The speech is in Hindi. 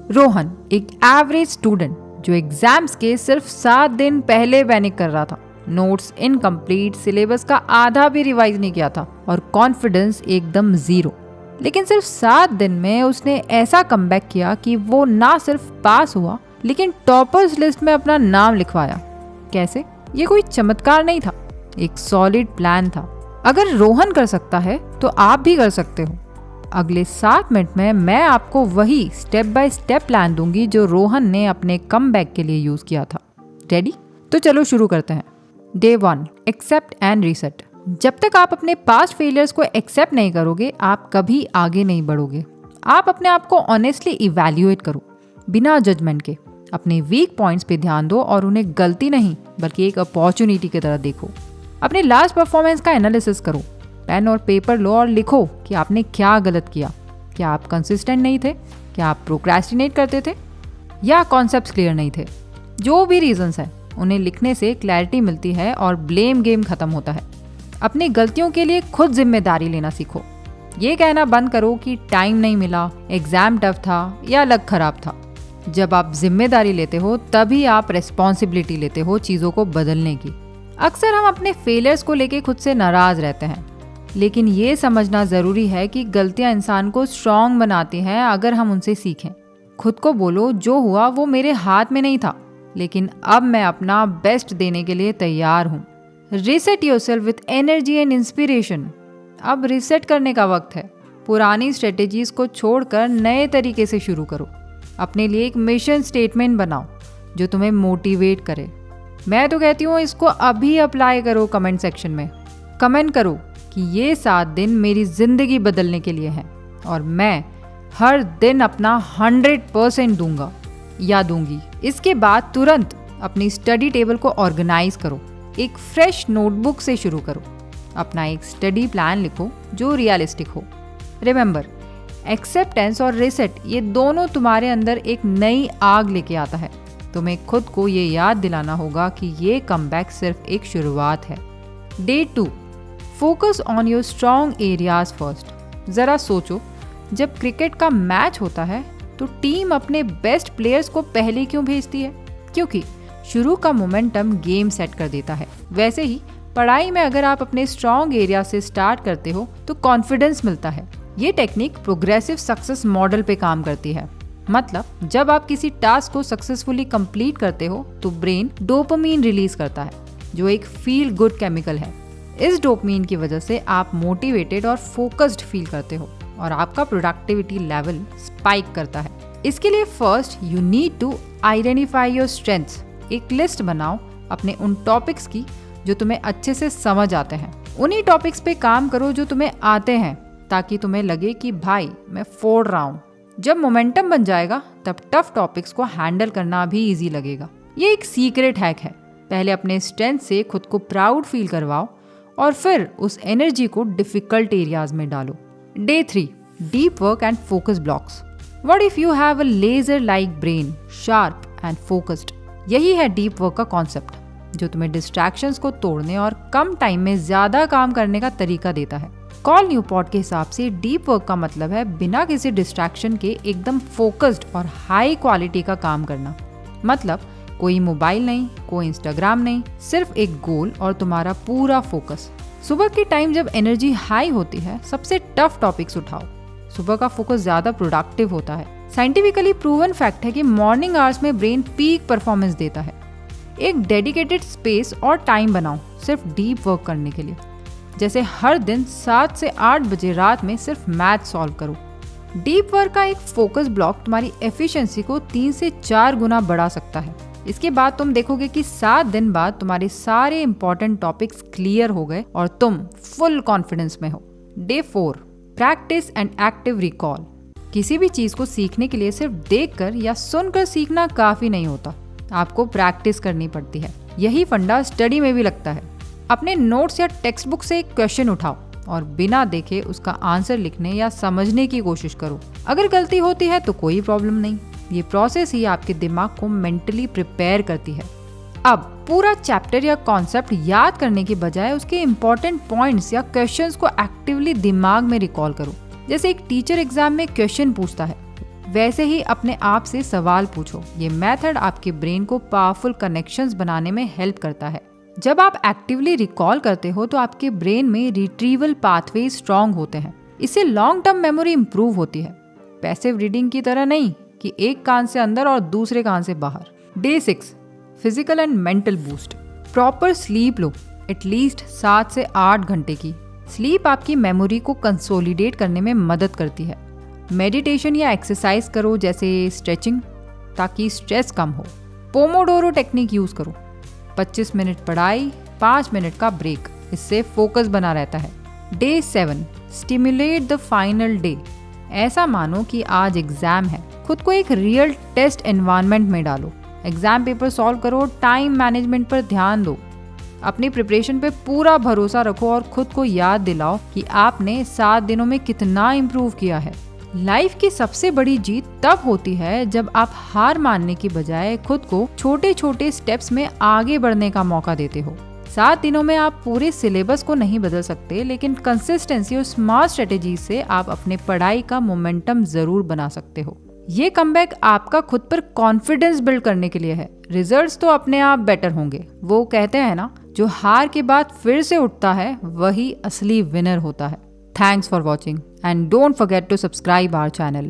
रोहन एक एवरेज स्टूडेंट जो एग्जाम्स के सिर्फ 7 दिन पहले पैनिक कर रहा था। नोट्स इनकम्प्लीट, सिलेबस का आधा भी रिवाइज नहीं किया था और कॉन्फिडेंस एकदम जीरो। लेकिन सिर्फ 7 दिन में उसने ऐसा कमबैक किया कि वो ना सिर्फ पास हुआ लेकिन टॉपर्स लिस्ट में अपना नाम लिखवाया। कैसे? ये कोई चमत्कार नहीं था, एक सॉलिड प्लान था। अगर रोहन कर सकता है तो आप भी कर सकते हो। अगले 7 मिनट में मैं आपको वही स्टेप बाय स्टेप प्लान दूंगी जो रोहन ने अपने कमबैक के लिए यूज किया था। रेडी? तो चलो शुरू करते हैं। Day 1, accept and reset. जब तक आप अपने पास्ट फेलियर्स को एक्सेप्ट नहीं करोगे, आप कभी आगे नहीं बढ़ोगे। आप अपने आप को ऑनेस्टली इवैल्यूएट करो, बिना जजमेंट के। अपने वीक पॉइंट्स पे ध्यान दो और उन्हें गलती नहीं बल्कि एक अपॉर्चुनिटी की तरह देखो। अपने लास्ट परफॉर्मेंस का एनालिसिस करो। पेन और पेपर लो और लिखो कि आपने क्या गलत किया। क्या आप कंसिस्टेंट नहीं थे? क्या आप प्रोक्रेस्टिनेट करते थे? या कॉन्सेप्ट्स क्लियर नहीं थे? जो भी रीजंस हैं, उन्हें लिखने से क्लैरिटी मिलती है और ब्लेम गेम खत्म होता है। अपनी गलतियों के लिए खुद जिम्मेदारी लेना सीखो। ये कहना बंद करो कि टाइम नहीं मिला, एग्जाम टफ था या लक खराब था। जब आप जिम्मेदारी लेते हो तभी आप रिस्पॉन्सिबिलिटी लेते हो चीज़ों को बदलने की। अक्सर हम अपने फेलियर्स को लेके खुद से नाराज रहते हैं, लेकिन ये समझना ज़रूरी है कि गलतियां इंसान को स्ट्रॉन्ग बनाती हैं अगर हम उनसे सीखें। खुद को बोलो, जो हुआ वो मेरे हाथ में नहीं था, लेकिन अब मैं अपना बेस्ट देने के लिए तैयार हूँ। Reset yourself with energy and inspiration. अब रीसेट करने का वक्त है। पुरानी स्ट्रेटेजीज को छोड़कर नए तरीके से शुरू करो। अपने लिए एक मिशन स्टेटमेंट बनाओ जो तुम्हें मोटिवेट करे। मैं तो कहती हूँ इसको अभी अप्लाई करो। कमेंट सेक्शन में कमेंट करो कि ये 7 दिन मेरी जिंदगी बदलने के लिए हैं और मैं हर दिन अपना 100% दूंगा या दूंगी। इसके बाद तुरंत अपनी स्टडी टेबल को ऑर्गेनाइज करो। एक फ्रेश नोटबुक से शुरू करो। अपना एक स्टडी प्लान लिखो जो रियलिस्टिक हो। रिमेंबर, एक्सेप्टेंस और रीसेट ये दोनों तुम्हारे अंदर एक नई आग लेके आता है। तुम्हें खुद को ये याद दिलाना होगा कि ये कमबैक सिर्फ एक शुरुआत है। Day 2, focus on your strong areas first. जरा सोचो, जब क्रिकेट का मैच होता है तो टीम अपने बेस्ट प्लेयर्स को पहले क्यों भेजती है? क्योंकि शुरू का मोमेंटम गेम सेट कर देता है। वैसे ही पढ़ाई में अगर आप अपने स्ट्रॉन्ग एरिया से स्टार्ट करते हो तो कॉन्फिडेंस मिलता है। ये टेक्निक प्रोग्रेसिव सक्सेस मॉडल पे काम करती है। मतलब जब आप किसी टास्क को सक्सेसफुली कंप्लीट करते हो तो ब्रेन डोपामीन रिलीज करता है, जो एक फील गुड केमिकल है। इस डोपामीन की वजह से आप मोटिवेटेड और फोकस्ड फील करते हो और आपका प्रोडक्टिविटी लेवल स्पाइक करता है। इसके लिए first you need to identify your strengths. एक लिस्ट बनाओ अपने उन टॉपिक्स की जो तुम्हें अच्छे से समझ आते हैं। उन्हीं टॉपिक्स पे काम करो जो तुम्हें आते हैं, ताकि तुम्हें लगे कि भाई मैं फोड़ रहा हूँ। जब मोमेंटम बन जाएगा तब टफ टॉपिक्स को हैंडल करना भी इजी लगेगा। ये एक सीक्रेट हैक है। पहले अपने स्ट्रेंथ से खुद को प्राउड फील करवाओ और फिर उस एनर्जी को डिफिकल्ट एरियाज में डालो। Day 3, deep work and focus blocks. What if you have a laser like brain, sharp and focused? यही है डीप वर्क का कॉन्सेप्ट, जो तुम्हें डिस्ट्रैक्शंस को तोड़ने और कम टाइम में ज्यादा काम करने का तरीका देता है। कॉल न्यूपोर्ट के हिसाब से डीप वर्क का मतलब है बिना किसी डिस्ट्रैक्शन के एकदम फोकस्ड और हाई क्वालिटी का काम करना। मतलब कोई मोबाइल नहीं, कोई इंस्टाग्राम नहीं, सिर्फ एक गोल और तुम्हारा पूरा फोकस। सुबह के टाइम जब एनर्जी हाई होती है, सबसे टफ टॉपिक्स उठाओ। सुबह का फोकस ज्यादा प्रोडक्टिव होता है। साइंटिफिकली प्रूवन फैक्ट है कि मॉर्निंग आवर्स में ब्रेन पीक परफॉर्मेंस देता है। एक डेडिकेटेड स्पेस और टाइम बनाओ सिर्फ डीप वर्क करने के लिए। जैसे हर दिन 7 से 8 बजे रात में सिर्फ मैथ सॉल्व करो। डीप वर्क का एक फोकस ब्लॉक तुम्हारी एफिशिएंसी को 3 से 4 गुना बढ़ा सकता है। इसके बाद तुम देखोगे कि 7 दिन बाद तुम्हारे सारे इंपॉर्टेंट टॉपिक्स क्लियर हो गए और तुम फुल कॉन्फिडेंस में हो। Day 4, practice and active recall. किसी भी चीज को सीखने के लिए सिर्फ देखकर या सुनकर सीखना काफी नहीं होता, आपको प्रैक्टिस करनी पड़ती है। यही फंडा स्टडी में भी लगता है। अपने नोट्स या टेक्स्ट बुक से एक क्वेश्चन उठाओ और बिना देखे उसका आंसर लिखने या समझने की कोशिश करो। अगर गलती होती है तो कोई प्रॉब्लम नहीं, ये प्रोसेस ही आपके दिमाग को मेंटली प्रिपेयर करती है। अब पूरा चैप्टर या कॉन्सेप्ट याद करने के बजाय उसके इम्पोर्टेंट पॉइंट्स या क्वेश्चंस को एक्टिवली दिमाग में रिकॉल करो। जैसे एक टीचर एग्जाम में क्वेश्चन पूछता है वैसे ही अपने आप से सवाल पूछो। ये मेथड आपके ब्रेन को पावरफुल कनेक्शंस बनाने में हेल्प करता है। जब आप एक्टिवली रिकॉल करते हो तो आपके ब्रेन में रिट्रीवल पाथवे स्ट्रांग होते हैं। इससे लॉन्ग टर्म मेमोरी इंप्रूव होती है, पैसिव रीडिंग की तरह नहीं कि एक कान से अंदर और दूसरे कान से बाहर। Day 6, physical and mental boost. Proper sleep low, at least 7 से 8 घंटे की। स्लीप आपकी मेमोरी को कंसोलिडेट करने में मदद करती है। मेडिटेशन या एक्सरसाइज करो जैसे स्ट्रेचिंग, ताकि स्ट्रेस कम हो। पोमोडोरो टेक्निक यूज करो, 25 मिनट पढ़ाई, 5 मिनट का ब्रेक, इससे फोकस बना रहता है। Day 7, stimulate the final day. ऐसा मानो कि आज एग्जाम है, खुद को एक रियल टेस्ट एनवायरनमेंट में डालो। एग्जाम पेपर सॉल्व करो, टाइम मैनेजमेंट पर ध्यान दो, अपनी प्रिपरेशन पे पूरा भरोसा रखो और खुद को याद दिलाओ कि आपने 7 दिनों में कितना इम्प्रूव किया है। लाइफ की सबसे बड़ी जीत तब होती है जब आप हार मानने की बजाय खुद को छोटे छोटे स्टेप्स में आगे बढ़ने का मौका देते हो। 7 दिनों में आप पूरे सिलेबस को नहीं बदल सकते, लेकिन कंसिस्टेंसी और स्मार्ट स्ट्रेटेजी से आप अपने पढ़ाई का मोमेंटम जरूर बना सकते हो। ये कमबैक आपका खुद पर कॉन्फिडेंस बिल्ड करने के लिए है। रिजल्ट्स तो अपने आप बेटर होंगे। वो कहते हैं ना, जो हार के बाद फिर से उठता है वही असली विनर होता है। Thanks for watching and don't forget to subscribe our channel.